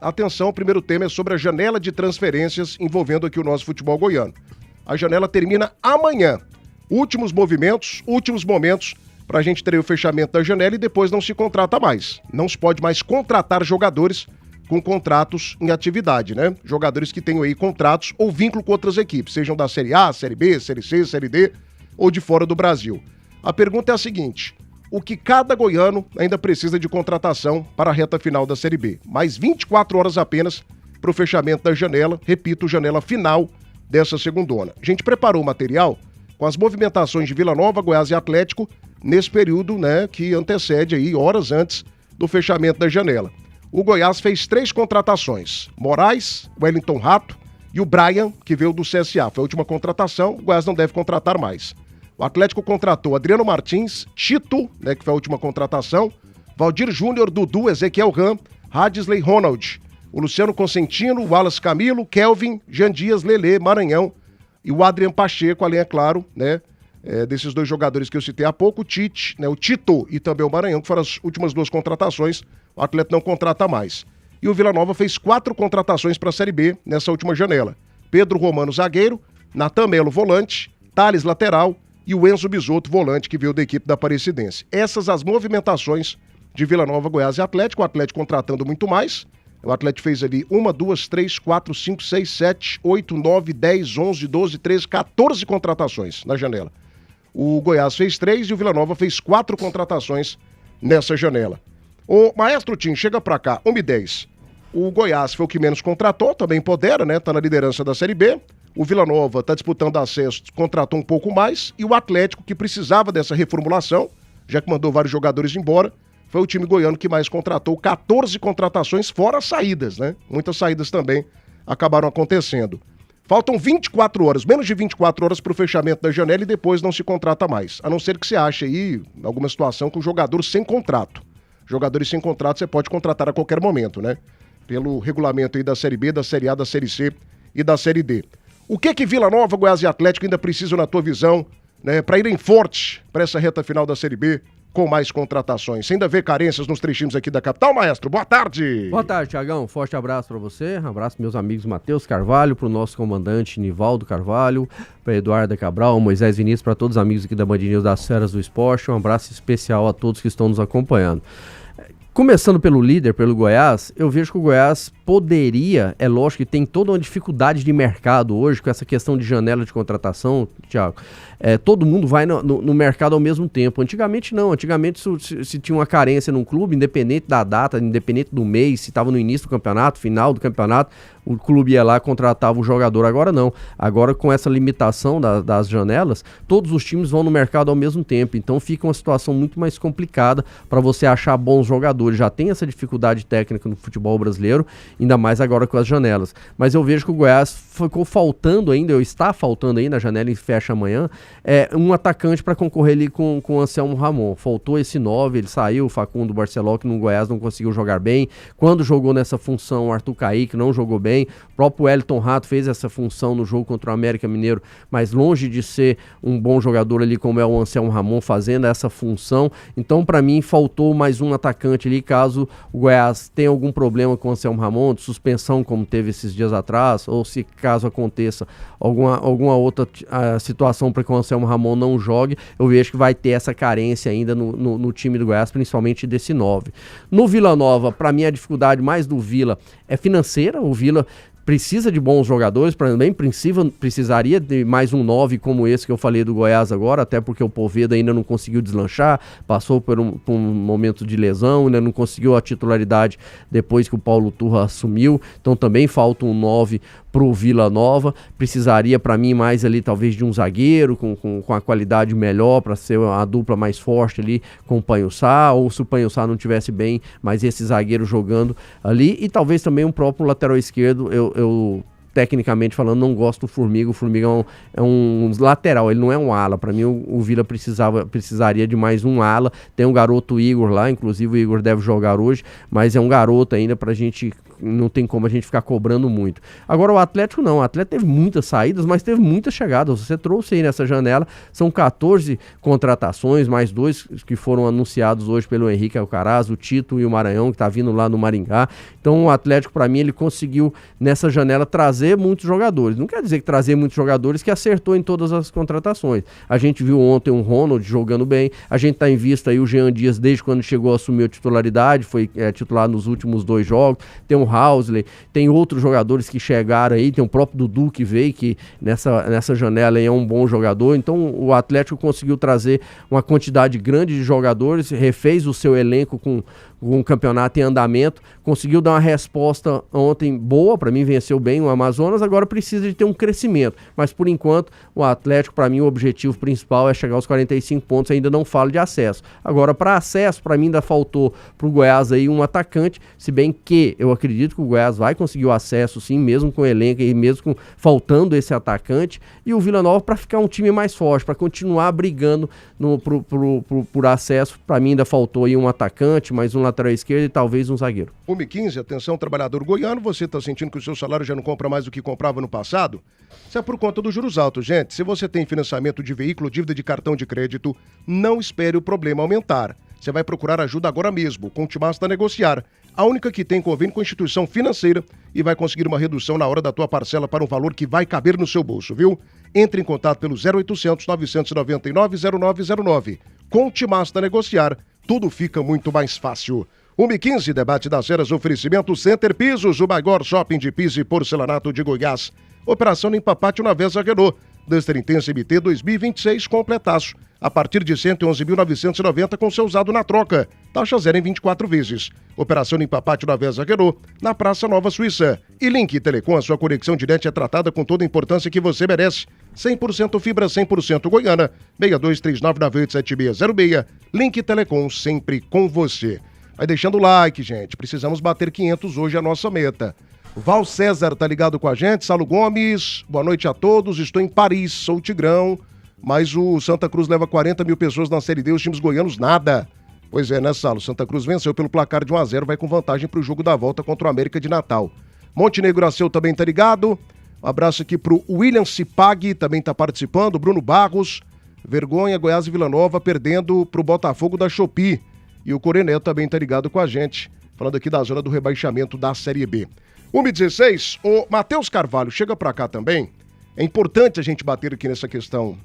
Atenção, o primeiro tema é sobre a janela de transferências envolvendo aqui o nosso futebol goiano. A janela termina amanhã. Últimos movimentos, últimos momentos para a gente ter o fechamento da janela e depois não se contrata mais. Não se pode mais contratar jogadores com contratos em atividade, né? Jogadores que tenham aí contratos ou vínculo com outras equipes, sejam da Série A, Série B, Série C, Série D ou de fora do Brasil. A pergunta é a seguinte: o que cada goiano ainda precisa de contratação para a reta final da Série B? Mais 24 horas apenas para o fechamento da janela, repito, janela final dessa segundona. A gente preparou o material com as movimentações de Vila Nova, Goiás e Atlético nesse período, né, que antecede aí, horas antes do fechamento da janela. O Goiás fez 3 contratações: Moraes, Wellington Rato e o Brian, que veio do CSA. Foi a última contratação, o Goiás não deve contratar mais. O Atlético contratou Adriano Martins, Tito, né, que foi a última contratação, Valdir Júnior, Dudu, Ezequiel Ram, Hadisley Ronald, o Luciano Consentino, o Wallace Camilo, Kelvin, Jean Dias, Lelê, Maranhão e o Adrian Pacheco, além, é claro, né, desses 2 jogadores que eu citei há pouco, o Tite, né, o Tito e também o Maranhão, que foram as últimas 2 contratações. O Atlético não contrata mais. E o Vila Nova fez 4 contratações para a Série B nessa última janela. Pedro Romano, zagueiro, Natan Melo, volante, Thales, lateral, e o Enzo Bisotto, volante, que veio da equipe da Aparecidense. Essas as movimentações de Vila Nova, Goiás e Atlético. O Atlético contratando muito mais. O Atlético fez ali 1, 2, 3, 4, 5, 6, 7, 8, 9, 10, 11, 12, 13, 14 contratações na janela. O Goiás fez 3 e o Vila Nova fez 4 contratações nessa janela. O Maestro Tim, chega pra cá, 1:10. O Goiás foi o que menos contratou, também empodera, né? Tá na liderança da Série B. O Vila Nova tá disputando acesso, contratou um pouco mais. E o Atlético, que precisava dessa reformulação, já que mandou vários jogadores embora, foi o time goiano que mais contratou, 14 contratações, fora saídas, né? Muitas saídas também acabaram acontecendo. Faltam 24 horas, menos de 24 horas para o fechamento da janela e depois não se contrata mais. A não ser que você ache aí alguma situação com jogador sem contrato. Jogadores sem contrato você pode contratar a qualquer momento, né? Pelo regulamento aí da Série B, da Série A, da Série C e da Série D. O que Vila Nova, Goiás e Atlético ainda precisam, na tua visão, né, para irem forte para essa reta final da Série B com mais contratações? Você ainda vê carências nos 3 times aqui da capital, Maestro? Boa tarde! Boa tarde, Thiagão. Forte abraço para você, um abraço para meus amigos Matheus Carvalho, para o nosso comandante Nivaldo Carvalho, para Eduardo Cabral, Moisés Vinícius, para todos os amigos aqui da Band News das Feras do Esporte. Um abraço especial a todos que estão nos acompanhando. Começando pelo líder, pelo Goiás, eu vejo que o Goiás poderia, é lógico que tem toda uma dificuldade de mercado hoje, com essa questão de janela de contratação, Thiago. Todo mundo vai no mercado ao mesmo tempo. Antigamente não, antigamente se tinha uma carência num clube, independente da data, independente do mês, se estava no início do campeonato, final do campeonato, o clube ia lá e contratava o jogador. Agora não, agora com essa limitação das janelas, todos os times vão no mercado ao mesmo tempo, então fica uma situação muito mais complicada para você achar bons jogadores. Já tem essa dificuldade técnica no futebol brasileiro, ainda mais agora com as janelas. Mas eu vejo que o Goiás ficou faltando ainda, está faltando aí na janela e fecha amanhã, um atacante para concorrer ali com o Anselmo Ramon. Faltou esse 9, ele saiu, o Facundo Barceló, que no Goiás não conseguiu jogar bem. Quando jogou nessa função, o Arthur Kaique não jogou bem. O próprio Wellington Rato fez essa função no jogo contra o América Mineiro, mas longe de ser um bom jogador ali, como é o Anselmo Ramon fazendo essa função. Então, para mim, faltou mais um atacante ali, caso o Goiás tenha algum problema com o Anselmo Ramon, de suspensão, como teve esses dias atrás, ou se caso aconteça alguma outra situação para que o Anselmo Ramon não jogue, eu vejo que vai ter essa carência ainda no time do Goiás, principalmente desse 9. No Vila Nova, para mim a dificuldade mais do Vila é financeira. O Vila precisa de bons jogadores, também precisaria de mais um 9 como esse que eu falei do Goiás agora, até porque o Poveda ainda não conseguiu deslanchar, passou por um momento de lesão, ainda não conseguiu a titularidade depois que o Paulo Turra assumiu, então também falta um 9 pro Vila Nova. Precisaria para mim mais ali talvez de um zagueiro com a qualidade melhor para ser a dupla mais forte ali com o Panhussá, ou se o Panhussá não tivesse bem, mas esse zagueiro jogando ali, e talvez também um próprio lateral esquerdo. Eu tecnicamente falando, não gosto do Formiga. O Formiga é um lateral, ele não é um ala. Para mim, o Vila precisaria de mais um ala. Tem um garoto Igor lá, inclusive o Igor deve jogar hoje, mas é um garoto ainda pra gente não tem como a gente ficar cobrando muito. Agora o Atlético não, o Atlético teve muitas saídas, mas teve muitas chegadas. Você trouxe aí nessa janela, são 14 contratações, mais 2 que foram anunciados hoje pelo Henrique Alcaraz, o Tito e o Maranhão, que está vindo lá no Maringá. Então o Atlético, para mim, ele conseguiu nessa janela trazer muitos jogadores. Não quer dizer que trazer muitos jogadores que acertou em todas as contratações. A gente viu ontem o Ronald jogando bem, a gente está em vista aí o Jean Dias desde quando chegou a assumir a titularidade, foi titular nos últimos 2 jogos, tem o Housley, tem outros jogadores que chegaram aí, tem o próprio Dudu que veio, que nessa janela aí é um bom jogador. Então o Atlético conseguiu trazer uma quantidade grande de jogadores, refez o seu elenco com um campeonato em andamento, conseguiu dar uma resposta ontem boa, para mim venceu bem o Amazonas, agora precisa de ter um crescimento, mas por enquanto o Atlético, para mim o objetivo principal é chegar aos 45 pontos, ainda não falo de acesso. Agora para acesso, para mim ainda faltou pro Goiás aí um atacante, se bem que eu acredito que o Goiás vai conseguir o acesso sim, mesmo com o elenco e mesmo faltando esse atacante, e o Vila Nova para ficar um time mais forte, para continuar brigando por acesso, para mim ainda faltou aí um atacante, mais um lateral esquerdo e talvez um zagueiro. 1h15, atenção trabalhador goiano, você está sentindo que o seu salário já não compra mais do que comprava no passado? Isso é por conta dos juros altos, gente. Se você tem financiamento de veículo, dívida de cartão de crédito, não espere o problema aumentar. Você vai procurar ajuda agora mesmo, com o Timasta Negociar, a única que tem convênio com a instituição financeira e vai conseguir uma redução na hora da tua parcela para um valor que vai caber no seu bolso, viu? Entre em contato pelo 0800 999 0909. Com o Timasta Negociar, tudo fica muito mais fácil. 1h15, debate das eras, oferecimento Center Pisos, o maior shopping de piso e porcelanato de Goiás. Operação Limpa Pátio na Vesa Renault. Duster Intense MT 2026 completaço. A partir de 111.990 com seu usado na troca. Taxa zero em 24 vezes. Operação Limpa Pátio na Vesa Renault, na Praça Nova Suíça. E Link Telecom, a sua conexão direta é tratada com toda a importância que você merece. 100% fibra, 100% Goiana. 6239987606. Link Telecom, sempre com você. Vai deixando o like, gente. Precisamos bater 500 hoje, a nossa meta. Val César tá ligado com a gente. Saulo Gomes, boa noite a todos. Estou em Paris, sou o Tigrão. Mas o Santa Cruz leva 40 mil pessoas na Série D, os times goianos nada. Pois é, né, Saulo? Santa Cruz venceu pelo placar de 1-0, vai com vantagem pro jogo da volta contra o América de Natal. Montenegro Aceu também tá ligado. Um abraço aqui pro William Cipag, também tá participando. Bruno Barros, vergonha, Goiás e Vila Nova perdendo pro Botafogo da Shopee. E o Coronel também tá ligado com a gente, falando aqui da zona do rebaixamento da Série B. 1h16, o Matheus Carvalho chega pra cá também. É importante a gente bater aqui nessa questão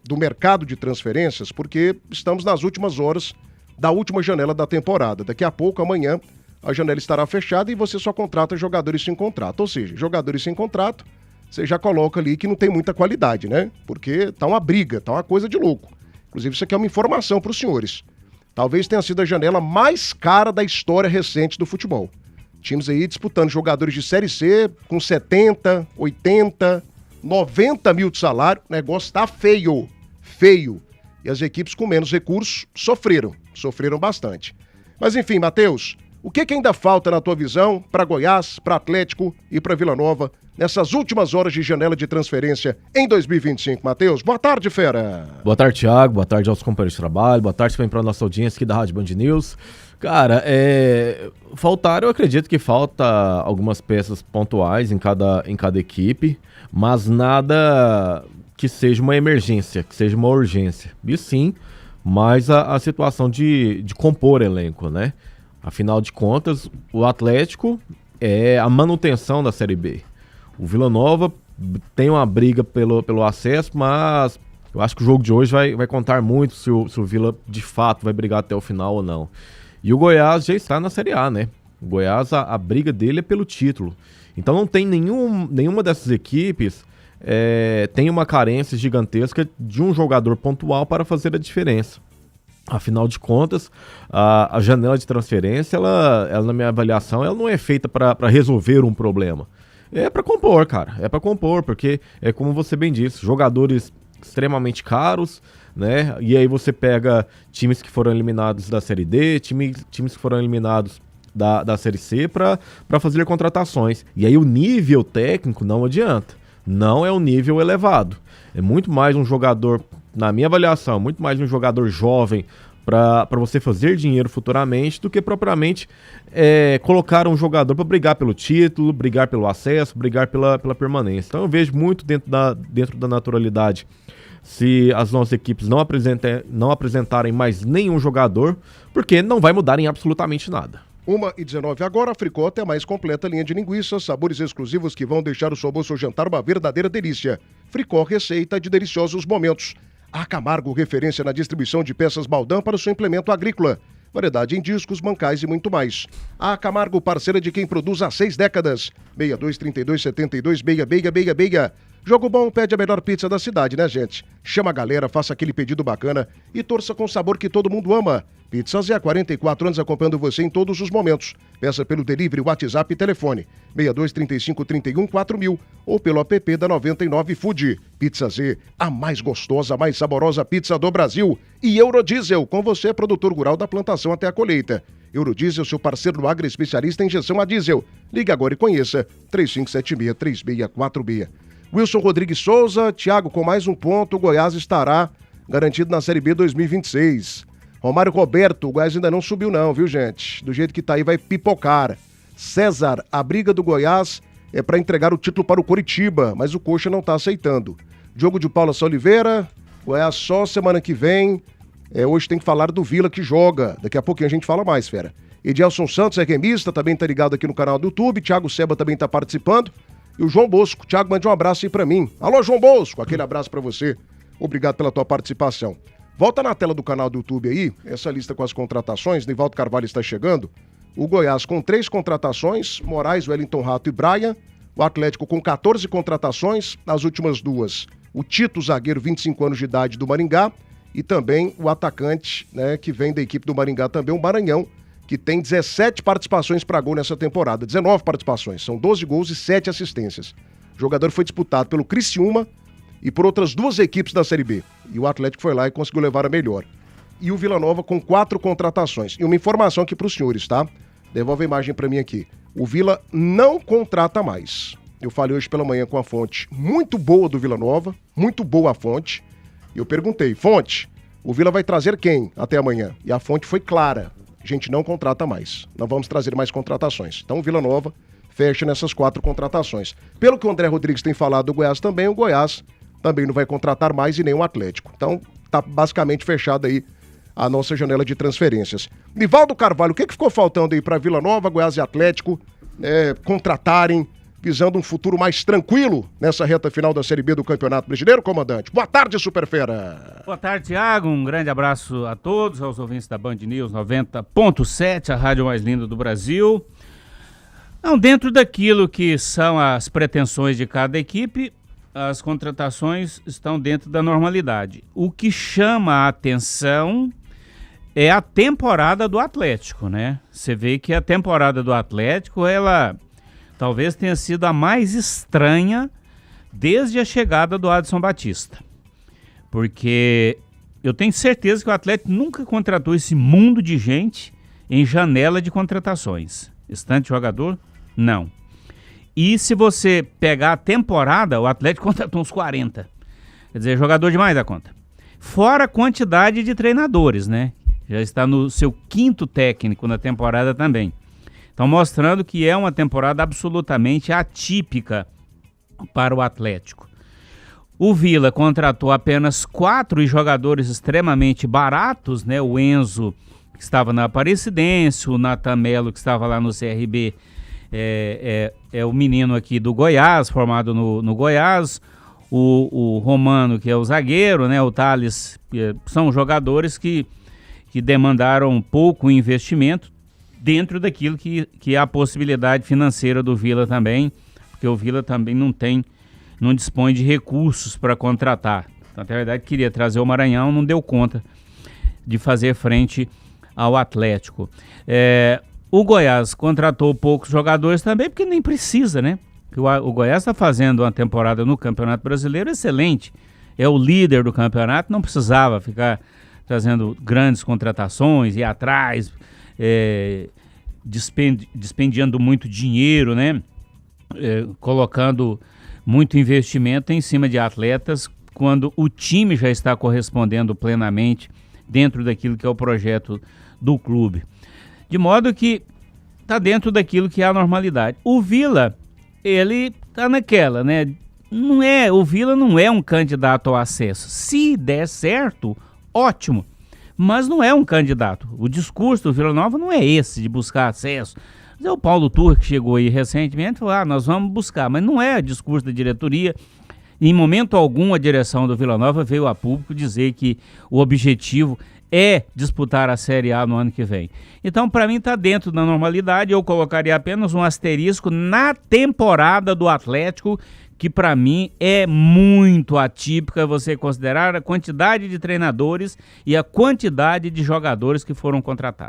do mercado de transferências, porque estamos nas últimas horas da última janela da temporada. Daqui a pouco, amanhã, a janela estará fechada e você só contrata jogadores sem contrato. Ou seja, jogadores sem contrato, você já coloca ali que não tem muita qualidade, né? Porque tá uma briga, tá uma coisa de louco. Inclusive, isso aqui é uma informação para os senhores. Talvez tenha sido a janela mais cara da história recente do futebol. Times aí disputando jogadores de Série C com 70, 80... 90 mil de salário, o negócio tá feio. E as equipes com menos recursos sofreram bastante. Mas enfim, Matheus, o que ainda falta na tua visão para Goiás, para Atlético e para Vila Nova nessas últimas horas de janela de transferência em 2025, Matheus? Boa tarde, fera. Boa tarde, Thiago, boa tarde aos companheiros de trabalho, boa tarde também para a nossa audiência aqui da Rádio Band News. Cara, eu acredito que falta algumas peças pontuais em cada equipe, mas nada que seja uma emergência, que seja uma urgência. E sim, mas a situação de compor elenco, né? Afinal de contas, o Atlético é a manutenção da Série B. O Vila Nova tem uma briga pelo acesso, mas eu acho que o jogo de hoje vai contar muito se o Vila de fato vai brigar até o final ou não. E o Goiás já está na Série A, né? O Goiás, a briga dele é pelo título. Então não tem nenhuma dessas equipes tem uma carência gigantesca de um jogador pontual para fazer a diferença. Afinal de contas, a janela de transferência, ela na minha avaliação, ela não é feita para resolver um problema. É para compor, cara. É para compor, porque é como você bem disse, jogadores extremamente caros, né? E aí você pega times que foram eliminados da Série D, times que foram eliminados da Série C para fazer contratações. E aí o nível técnico não adianta. Não é um nível elevado. É muito mais um jogador, na minha avaliação, muito mais um jogador jovem para você fazer dinheiro futuramente do que propriamente colocar um jogador para brigar pelo título, brigar pelo acesso, brigar pela permanência. Então eu vejo muito dentro da naturalidade. Se as nossas equipes não apresentarem mais nenhum jogador, porque não vai mudar em absolutamente nada. 1h19 agora, a Fricó tem a mais completa linha de linguiças, sabores exclusivos que vão deixar o seu almoço ou jantar uma verdadeira delícia. Fricó, receita de deliciosos momentos. A Camargo, referência na distribuição de peças Baldão para o seu implemento agrícola. Variedade em discos, bancais e muito mais. A Camargo, parceira de quem produz há 6 décadas. 62-32-72-666. Jogo bom pede a melhor pizza da cidade, né, gente? Chama a galera, faça aquele pedido bacana e torça com o sabor que todo mundo ama. Pizzas é há 44 anos acompanhando você em todos os momentos. Peça pelo delivery, WhatsApp e telefone. 62-35-31-4000 ou pelo app da 99 Food. Pizza Z, a mais gostosa, a mais saborosa pizza do Brasil. E Eurodiesel, com você, produtor rural da plantação até a colheita. Eurodiesel, seu parceiro no agro especialista em injeção a diesel. Ligue agora e conheça. 3576-3646. Wilson Rodrigues Souza, Thiago, com mais um ponto, o Goiás estará garantido na Série B 2026. Romário Roberto, o Goiás ainda não subiu não, viu, gente? Do jeito que tá aí, vai pipocar. César, a briga do Goiás é para entregar o título para o Coritiba, mas o Coxa não tá aceitando. Diogo de Paula Oliveira, Goiás só semana que vem. Hoje tem que falar do Vila que joga. Daqui a pouquinho a gente fala mais, fera. Edielson Santos é gremista, também tá ligado aqui no canal do YouTube. Thiago Seba também tá participando. E o João Bosco. Thiago, mande um abraço aí pra mim. Alô, João Bosco, aquele abraço pra você. Obrigado pela tua participação. Volta na tela do canal do YouTube aí, essa lista com as contratações. Nivaldo Carvalho está chegando. O Goiás com 3 contratações, Moraes, Wellington Rato e Braia. O Atlético com 14 contratações, as últimas 2. O Tito, zagueiro, 25 anos de idade, do Maringá. E também o atacante, né, que vem da equipe do Maringá também, o Maranhão, que tem 17 participações para gol nessa temporada. 19 participações, são 12 gols e 7 assistências. O jogador foi disputado pelo Criciúma e por outras 2 equipes da Série B. E o Atlético foi lá e conseguiu levar a melhor. E o Vila Nova com 4 contratações. E uma informação aqui para os senhores, tá? Devolve a imagem para mim aqui. O Vila não contrata mais. Eu falei hoje pela manhã com a fonte muito boa do Vila Nova, muito boa a fonte. E eu perguntei, fonte, o Vila vai trazer quem até amanhã? E a fonte foi clara. A gente não contrata mais. Não vamos trazer mais contratações. Então o Vila Nova fecha nessas 4 contratações. Pelo que o André Rodrigues tem falado do Goiás também, o Goiás também não vai contratar mais e nem o Atlético. Então tá basicamente fechada aí a nossa janela de transferências. Nivaldo Carvalho, o que ficou faltando aí para Vila Nova, Goiás e Atlético contratarem, visando um futuro mais tranquilo nessa reta final da Série B do Campeonato Brasileiro, comandante? Boa tarde, Superfera. Boa tarde, Thiago. Um grande abraço a todos, aos ouvintes da Band News 90.7, a rádio mais linda do Brasil. Não, dentro daquilo que são as pretensões de cada equipe, as contratações estão dentro da normalidade. O que chama a atenção é a temporada do Atlético, né? Você vê que a temporada do Atlético, ela talvez tenha sido a mais estranha desde a chegada do Adson Batista. Porque eu tenho certeza que o Atlético nunca contratou esse mundo de gente em janela de contratações. Estante jogador? Não. E se você pegar a temporada, o Atlético contratou uns 40. Quer dizer, jogador demais da conta. Fora a quantidade de treinadores, né? Já está no seu 5º técnico na temporada também. Então, mostrando que é uma temporada absolutamente atípica para o Atlético. O Vila contratou apenas 4 jogadores extremamente baratos, né? O Enzo, que estava na Aparecidense, o Natan Melo, que estava lá no CRB, é o menino aqui do Goiás, formado no Goiás. O Romano, que é o zagueiro, né? O Thales, são jogadores que demandaram pouco investimento dentro daquilo que é a possibilidade financeira do Vila também, porque o Vila também não dispõe de recursos para contratar. Então, na verdade, queria trazer o Maranhão, não deu conta de fazer frente ao Atlético. O Goiás contratou poucos jogadores também, porque nem precisa, né? O Goiás está fazendo uma temporada no Campeonato Brasileiro excelente. É o líder do campeonato, não precisava ficar trazendo grandes contratações, ir atrás, despendiando muito dinheiro, né? Colocando muito investimento em cima de atletas, quando o time já está correspondendo plenamente dentro daquilo que é o projeto do clube. De modo que está dentro daquilo que é a normalidade. O Vila, ele está naquela, né? O Vila não é um candidato ao acesso. Se der certo, ótimo. Mas não é um candidato. O discurso do Vila Nova não é esse, de buscar acesso. O Paulo Turra, que chegou aí recentemente, falou, nós vamos buscar. Mas não é o discurso da diretoria. Em momento algum, a direção do Vila Nova veio a público dizer que o objetivo é disputar a Série A no ano que vem. Então, para mim, está dentro da normalidade. Eu colocaria apenas um asterisco na temporada do Atlético, que para mim é muito atípica você considerar a quantidade de treinadores e a quantidade de jogadores que foram contratados.